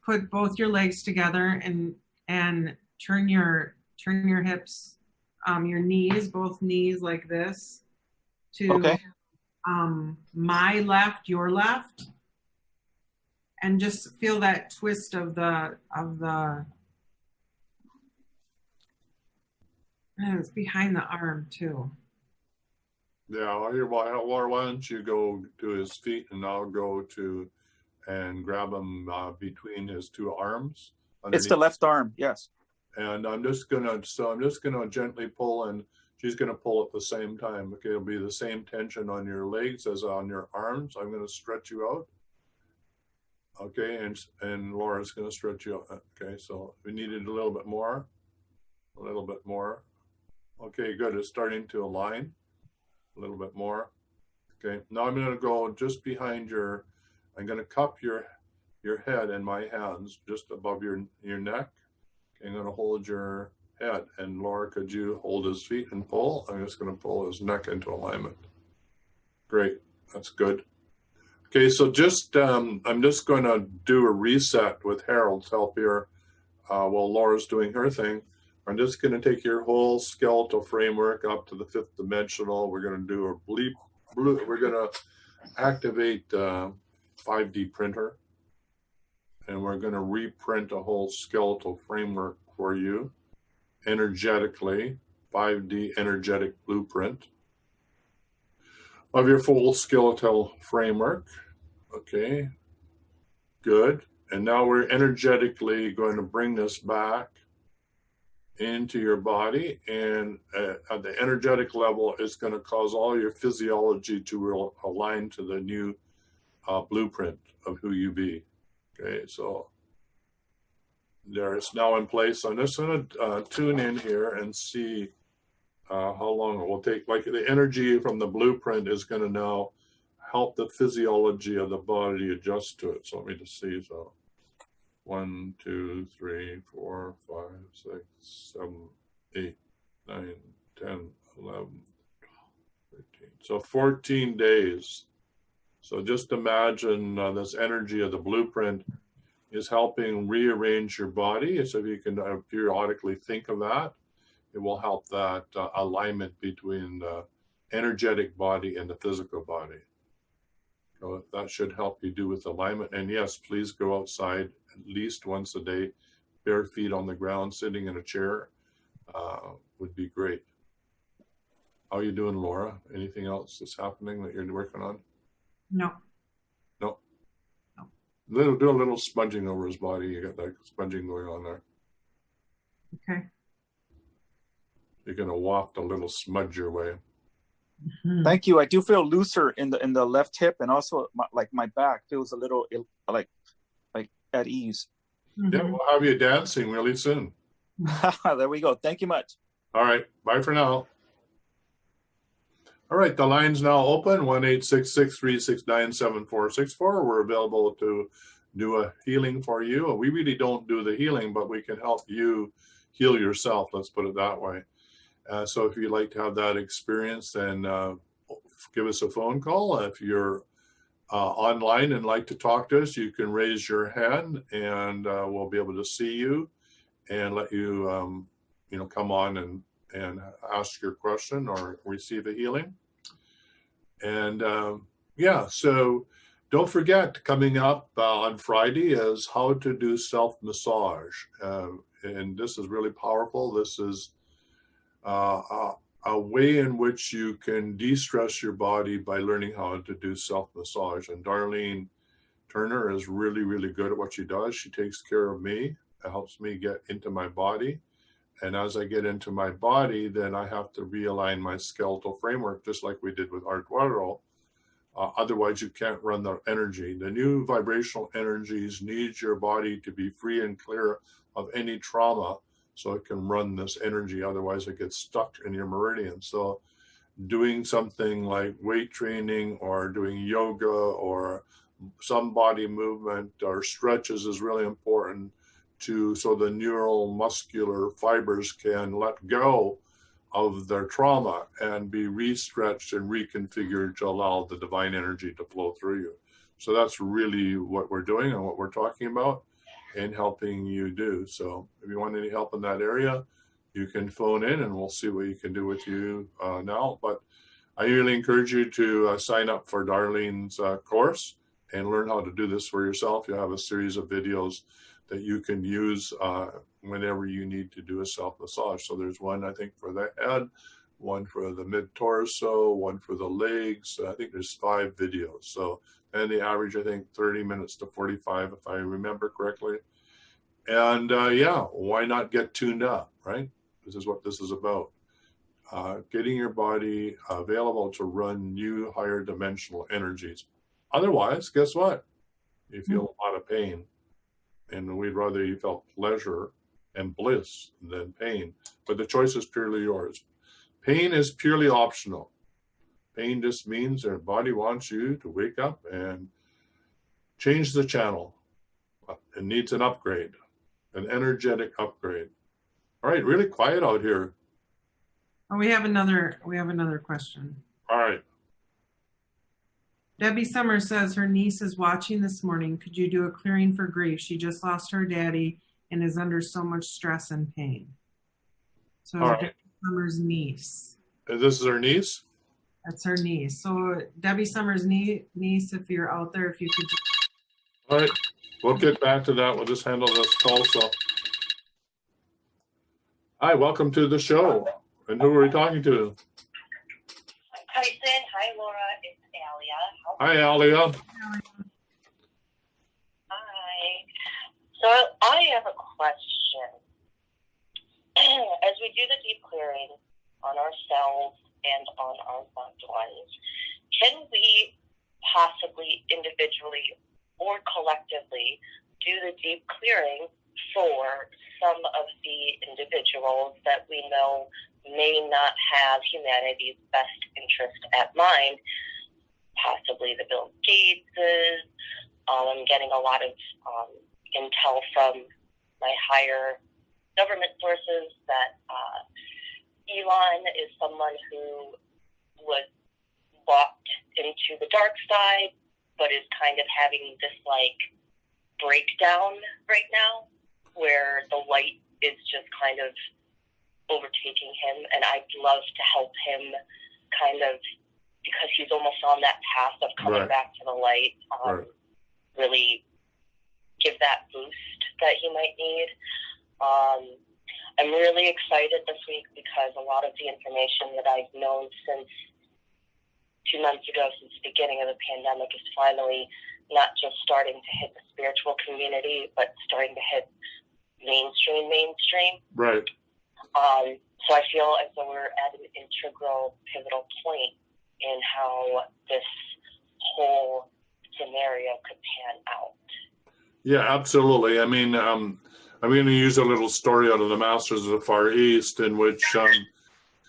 C: put both your legs together and turn your hips, your knees, both knees like this to my left, your left, and just feel that twist of the it's behind the arm too.
B: Yeah, why don't you go to his feet and I'll go and grab him between his two arms.
F: It's the left arm, yes.
B: And I'm just gonna gently pull, and she's gonna pull at the same time. Okay, it'll be the same tension on your legs as on your arms. I'm gonna stretch you out. Okay, and Laura's gonna stretch you out. Okay, so we needed a little bit more. Okay, good. It's starting to align. A little bit more. Okay, now I'm gonna go just behind I'm gonna cup your head in my hands just above your neck. Okay, I'm gonna hold your head, and Laura, could you hold his feet and pull? I'm just gonna pull his neck into alignment. Great, that's good. Okay, so just I'm just gonna do a reset with Harold's help here while Laura's doing her thing. I'm just gonna take your whole skeletal framework up to the 5th dimensional. We're gonna do a we're gonna activate 5D printer, and we're going to reprint a whole skeletal framework for you energetically, 5D energetic blueprint of your full skeletal framework. Okay, good. And now we're energetically going to bring this back into your body, and at the energetic level, it's going to cause all your physiology to align to the new blueprint of who you be. Okay, so there it's now in place. I'm just going to tune in here and see how long it will take. Like the energy from the blueprint is going to now help the physiology of the body adjust to it. So let me just see. So 1, 2, 3, 4, 5, 6, 7, 8, 9, 10, 11, 12, 13. So 14 days. So just imagine this energy of the blueprint is helping rearrange your body. So if you can periodically think of that, it will help that alignment between the energetic body and the physical body. So that should help you do with alignment. And yes, please go outside at least once a day, bare feet on the ground, sitting in a chair would be great. How are you doing, Laura? Anything else that's happening that you're working on?
C: No.
B: Do a little smudging over his body. You got that smudging going on there.
C: Okay.
B: You're gonna waft a little smudge your way.
C: Mm-hmm.
F: Thank you. I do feel looser in the left hip, and also my back feels a little like at ease.
C: Mm-hmm.
B: Yeah, we'll have you dancing really soon.
F: There we go. Thank you much.
B: All right. Bye for now. All right, the line's now open, 1-866-369-7464. We're available to do a healing for you. We really don't do the healing, but we can help you heal yourself, let's put it that way. So if you'd like to have that experience, then give us a phone call. If you're online and like to talk to us, you can raise your hand, and we'll be able to see you and let you, come on and ask your question or receive a healing. And so don't forget, coming up on Friday is how to do self-massage. And this is really powerful. This is a way in which you can de-stress your body by learning how to do self-massage. And Darlene Turner is really, really good at what she does. She takes care of me. It helps me get into my body. And as I get into my body, then I have to realign my skeletal framework, just like we did with Eduardo. Otherwise, you can't run the energy. The new vibrational energies need your body to be free and clear of any trauma so it can run this energy. Otherwise, it gets stuck in your meridian. So doing something like weight training or doing yoga or some body movement or stretches is really important so the neural muscular fibers can let go of their trauma and be re-stretched and reconfigured to allow the divine energy to flow through you. So that's really what we're doing and what we're talking about and helping you do. So if you want any help in that area, you can phone in and we'll see what you can do with you now. But I really encourage you to sign up for Darlene's course and learn how to do this for yourself. You'll have a series of videos that you can use whenever you need to do a self-massage. So there's one, I think, for the head, one for the mid-torso, one for the legs. I think there's 5 videos. So, and the average, I think, 30 minutes to 45, if I remember correctly. And yeah, why not get tuned up, right? This is what this is about. Getting your body available to run new higher dimensional energies. Otherwise, guess what? You feel a lot of pain. And we'd rather you felt pleasure and bliss than pain. But the choice is purely yours. Pain is purely optional. Pain just means your body wants you to wake up and change the channel. It needs an upgrade, an energetic upgrade. All right, really quiet out here.
C: Oh, we have another question.
B: All right.
C: Debbie Summers says her niece is watching this morning. Could you do a clearing for grief? She just lost her daddy and is under so much stress and pain. So
B: All right.
C: Debbie Summers' niece.
B: This is her niece?
C: That's her niece. So Debbie Summers' niece, if you're out there, if you could.
B: All right, we'll get back to that. We'll just handle this call. So, hi, welcome to the show. And who are we talking to?
D: Tyson, hi Laura, it's Alia.
B: Hi, Alia.
G: Hi. So I have a question. As we do the deep clearing on ourselves and on our loved ones, can we possibly individually or collectively do the deep clearing for some of the individuals that we know may not have humanity's best interest at mind, possibly the Bill Gateses? I'm getting a lot of intel from my higher government sources that Elon is someone who was walked into the dark side, but is kind of having this like breakdown right now where the light is just kind of overtaking him, and I'd love to help him kind of, because he's almost on that path of coming back to the light, really give that boost that he might need. I'm really excited this week because a lot of the information that I've known since 2 months ago, since the beginning of the pandemic, is finally not just starting to hit the spiritual community, but starting to hit mainstream.
B: Right.
G: So I feel as though we're at an integral, pivotal point in how this whole scenario could pan out.
B: Yeah, absolutely. I mean, I'm going to use a little story out of the Masters of the Far East, in which one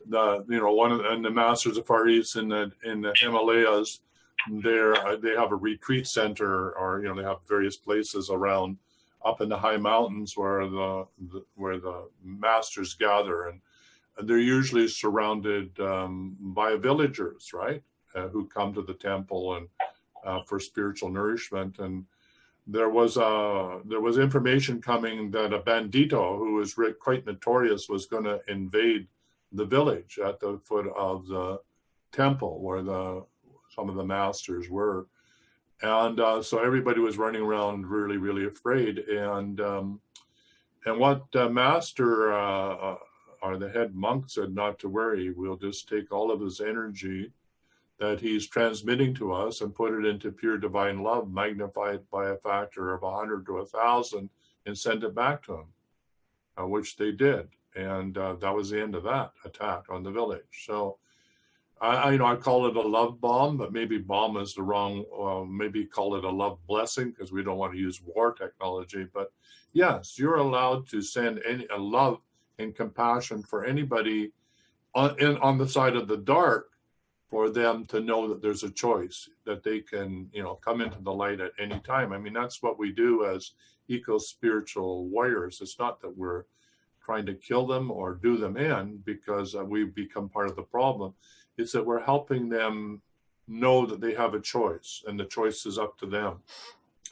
B: of the Masters of the Far East in the Himalayas, they have a retreat center, or they have various places around up in the high mountains where the masters gather, and they're usually surrounded by villagers, right, who come to the temple and for spiritual nourishment. And there was information coming that a bandito who was quite notorious was going to invade the village at the foot of the temple where some of the masters were. And so everybody was running around really, really afraid. And what the master or the head monk said, not to worry, we'll just take all of his energy that he's transmitting to us and put it into pure divine love, magnified by a factor of 100 to 1,000, and send it back to him, which they did. And that was the end of that attack on the village. So I call it a love bomb, but maybe bomb is the wrong, maybe call it a love blessing, because we don't want to use war technology. But yes, you're allowed to send a love and compassion for anybody on the side of the dark, for them to know that there's a choice, that they can, come into the light at any time. I mean, that's what we do as eco-spiritual warriors. It's not that we're trying to kill them or do them in because we've become part of the problem. It's that we're helping them know that they have a choice, and the choice is up to them.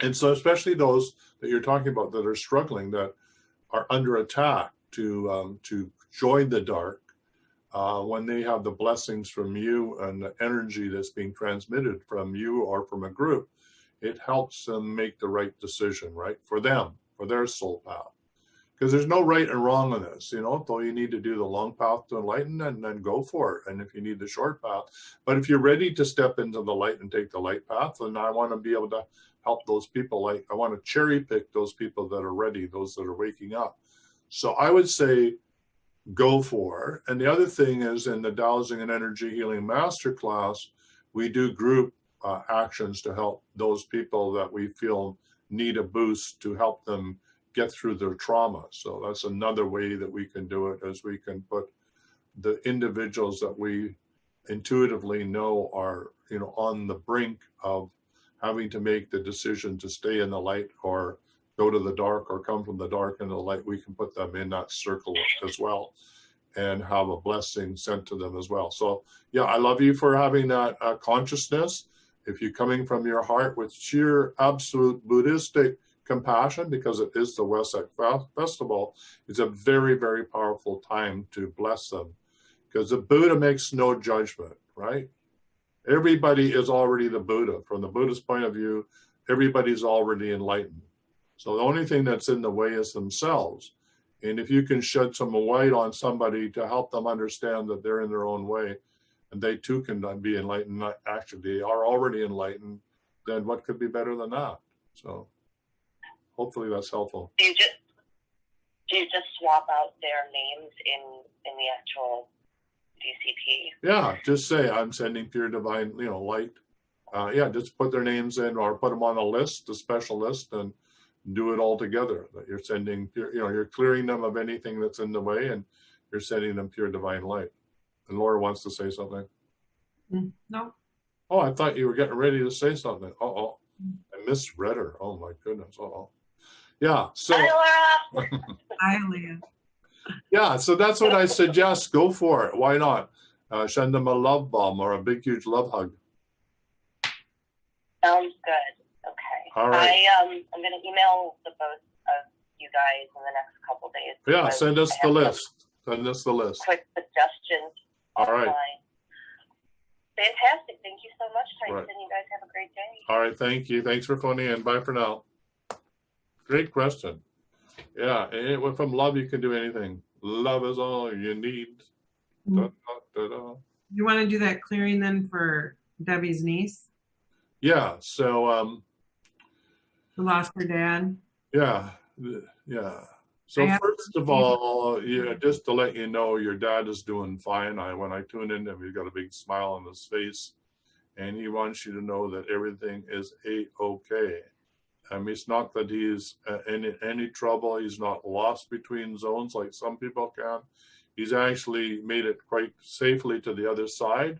B: And so especially those that you're talking about that are struggling, that are under attack to join the dark, when they have the blessings from you and the energy that's being transmitted from you or from a group, it helps them make the right decision, right? For them, for their soul path. Because there's no right and wrong in this, though you need to do the long path to enlighten, and then go for it. And if you need the short path, but if you're ready to step into the light and take the light path, then I want to be able to help those people. Like, I want to cherry pick those people that are ready, those that are waking up. So I would say go for. And the other thing is, in the Dowsing and Energy Healing Masterclass, we do group actions to help those people that we feel need a boost, to help them get through their trauma. So that's another way that we can do it, as we can put the individuals that we intuitively know are, on the brink of having to make the decision to stay in the light or go to the dark or come from the dark into the light. We can put them in that circle as well and have a blessing sent to them as well. So yeah, I love you for having that consciousness. If you're coming from your heart with sheer absolute Buddhistic compassion, because it is the Wesak Festival, it's a very, very powerful time to bless them, because the Buddha makes no judgment, right? Everybody is already the Buddha. From the Buddhist point of view, everybody's already enlightened. So the only thing that's in the way is themselves. And if you can shed some light on somebody to help them understand that they're in their own way, and they too can be enlightened, actually they are already enlightened, then what could be better than that? So hopefully that's helpful.
G: Do you just swap out their names in the actual DCP?
B: Yeah, just say, I'm sending pure divine, light. Just put their names in, or put them on a list, a special list, and do it all together. That you're sending pure, you're clearing them of anything that's in the way, and you're sending them pure divine light. And Laura wants to say something.
C: No.
B: Oh, I thought you were getting ready to say something. I misread her. Oh my goodness. Yeah. So.
G: Hi, Laura.
C: Hi, Leah.
B: Yeah. So that's what I suggest. Go for it. Why not? Send them a love bomb or a big, huge love hug.
G: Sounds good. Okay.
B: All right.
G: I'm going to email the both of you guys in the next couple days.
B: Yeah. Send us the list. Send us the list.
G: Quick suggestions.
B: All right.
G: Online. Fantastic. Thank you so much, Tyhson.
B: Right.
G: You guys have a great day.
B: All right. Thank you. Thanks for phoning in. Bye for now. Great question. Yeah. And from love, you can do anything. Love is all you need. Da, da, da, da.
C: You want to do that clearing then for Debbie's niece
B: Yeah. So,
C: who lost her dad?
B: yeah. So first of all, just to let you know, your dad is doing fine. When I tune in, he's got a big smile on his face, and he wants you to know that everything is A-okay. It's not that he's in any trouble. He's not lost between zones like some people can. He's actually made it quite safely to the other side.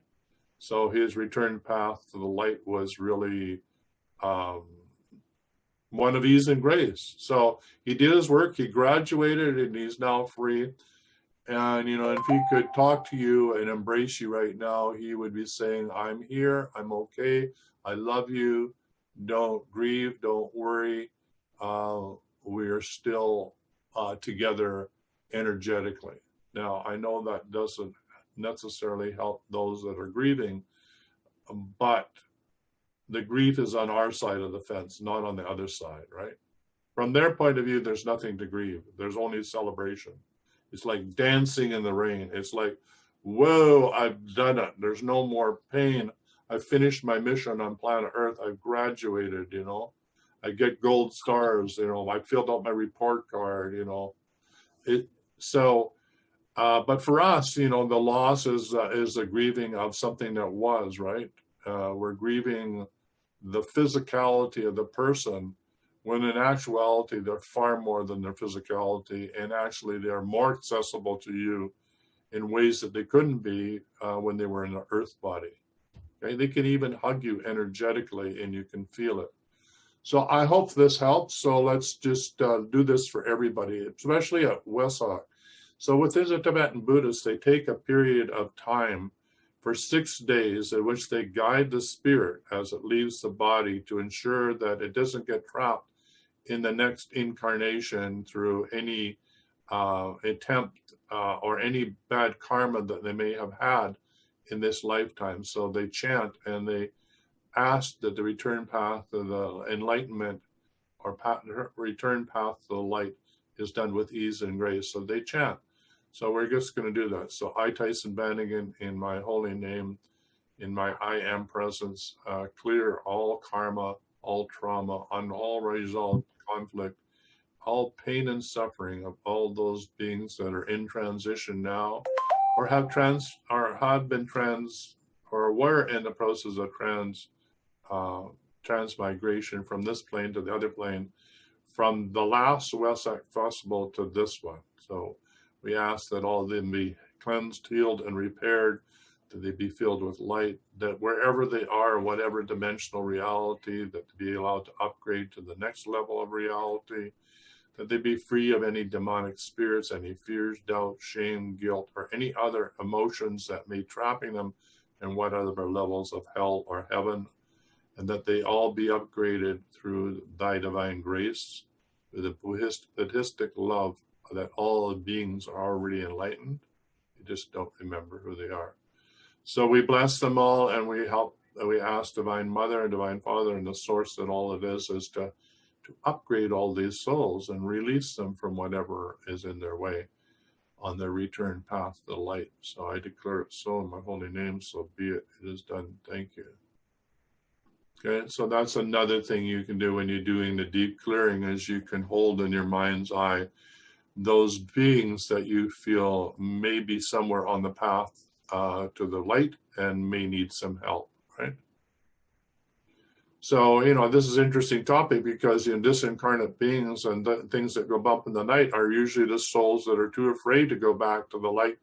B: So his return path to the light was really one of ease and grace. So he did his work, he graduated, and he's now free. And, if he could talk to you and embrace you right now, he would be saying, I'm here, I'm okay, I love you, don't grieve, don't worry. We are still together energetically. Now, I know that doesn't necessarily help those that are grieving, but the grief is on our side of the fence, not on the other side, right? From their point of view, there's nothing to grieve. There's only celebration. It's like dancing in the rain. It's like, whoa, I've done it. There's no more pain. I've finished my mission on planet Earth. I've graduated, I get gold stars, I filled out my report card, but for us, the loss is a grieving of something that was, right? We're grieving the physicality of the person, when in actuality, they're far more than their physicality, and actually they're more accessible to you in ways that they couldn't be when they were in the earth body. Okay? They can even hug you energetically and you can feel it. So I hope this helps. So let's just do this for everybody, especially at Wesak. So within the Tibetan Buddhists, they take a period of time for 6 days in which they guide the spirit as it leaves the body to ensure that it doesn't get trapped in the next incarnation through any attempt or any bad karma that they may have had in this lifetime. So they chant and they ask that the return path of the enlightenment or return path to the light is done with ease and grace. So they chant. So we're just going to do that. So I, Tyhson Banighen, in my holy name, in my I am presence, clear all karma, all trauma, on all resolved conflict, all pain and suffering of all those beings that are in transition now, or have been or were in the process of transmigration from this plane to the other plane, from the last Wesak festival to this one. So we ask that all of them be cleansed, healed, and repaired, that they be filled with light, that wherever they are, whatever dimensional reality, that to be allowed to upgrade to the next level of reality, that they be free of any demonic spirits, any fears, doubt, shame, guilt, or any other emotions that may trapping them in whatever levels of hell or heaven, and that they all be upgraded through thy divine grace, with the Buddhistic love that all beings are already enlightened. You just don't remember who they are. So we bless them all, and we ask Divine Mother and Divine Father and the source that all it is to upgrade all these souls and release them from whatever is in their way on their return path to the light. So I declare it so in my holy name, so be it. It is done. Thank you. Okay, so that's another thing you can do when you're doing the deep clearing, is you can hold in your mind's eye those beings that you feel may be somewhere on the path to the light and may need some help, right? So, this is an interesting topic because disincarnate beings and things that go bump in the night are usually the souls that are too afraid to go back to the light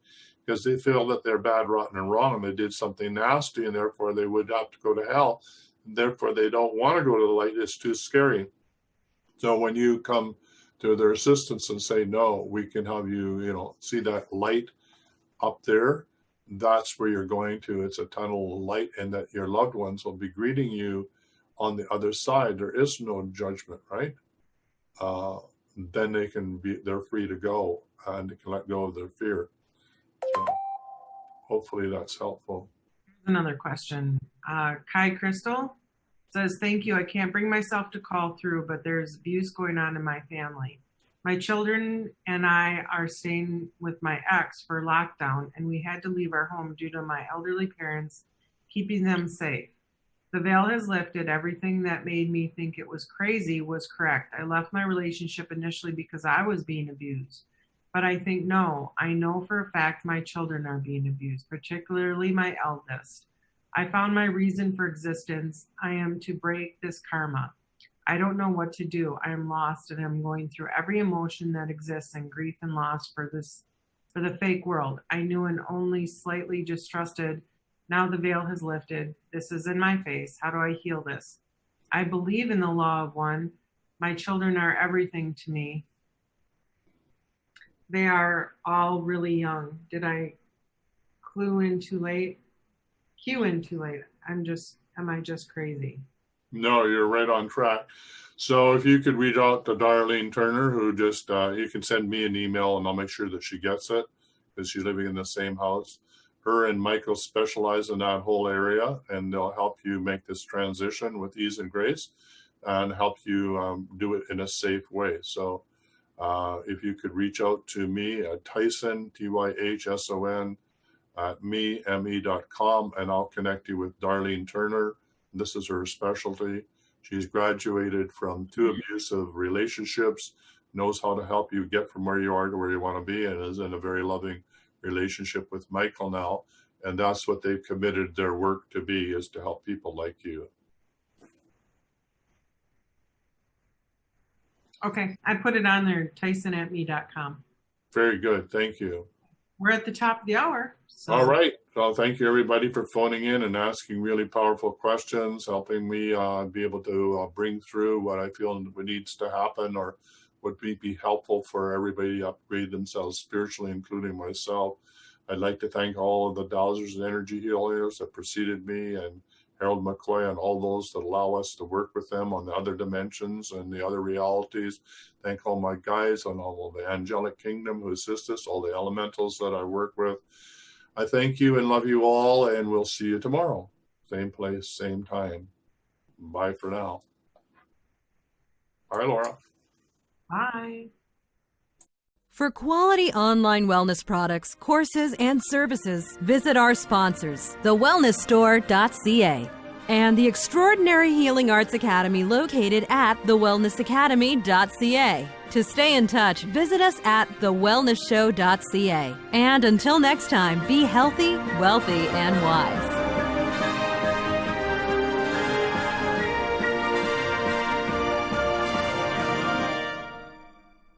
B: because they feel that they're bad, rotten, and wrong, and they did something nasty, and therefore they would have to go to hell. And therefore, they don't want to go to the light. It's too scary. So when you come to their assistance and say, no, we can have you, see that light up there, that's where you're going to. It's a tunnel of light, and that your loved ones will be greeting you on the other side. There is no judgment, right? Then they're free to go and they can let go of their fear. So hopefully that's helpful.
C: Another question. Kai Crystal says, thank you. I can't bring myself to call through, but there's abuse going on in my family. My children and I are staying with my ex for lockdown, and we had to leave our home due to my elderly parents keeping them safe. The veil has lifted. Everything that made me think it was crazy was correct. I left my relationship initially because I was being abused. But I think, no, I know for a fact my children are being abused, particularly my eldest. I found my reason for existence. I am to break this karma. I don't know what to do. I am lost, and I'm going through every emotion that exists in grief and loss for the fake world. I knew and only slightly distrusted. Now the veil has lifted. This is in my face. How do I heal this? I believe in the law of one. My children are everything to me. They are all really young. Did I cue in too late? Am I just crazy?
B: No, you're right on track. So if you could reach out to Darlene Turner, who just, you can send me an email and I'll make sure that she gets it because she's living in the same house. Her and Michael specialize in that whole area, and they'll help you make this transition with ease and grace and help you do it in a safe way. So if you could reach out to me at Tyhson, Tyhson, at me.com, and I'll connect you with Darlene Turner. This is her specialty. She's graduated from 2 abusive relationships, knows how to help you get from where you are to where you want to be, and is in a very loving relationship with Michael now. And that's what they've committed their work to be, is to help people like you.
C: Okay, I put it on there, Tyhson@me.com.
B: Very good. Thank you.
C: we're at the top of the hour. So.
B: All right. So thank you, everybody, for phoning in and asking really powerful questions, helping me be able to bring through what I feel needs to happen or would be helpful for everybody to upgrade themselves spiritually, including myself. I'd like to thank all of the dowsers and energy healers that preceded me, and Harold McCoy, and all those that allow us to work with them on the other dimensions and the other realities. Thank all my guides and all of the angelic kingdom who assist us, all the elementals that I work with. I thank you and love you all, and we'll see you tomorrow. Same place, same time. Bye for now. Bye, Laura.
C: Bye.
H: For quality online wellness products, courses, and services, visit our sponsors, thewellnessstore.ca and the Extraordinary Healing Arts Academy located at thewellnessacademy.ca. To stay in touch, visit us at thewellnessshow.ca. And until next time, be healthy, wealthy, and wise.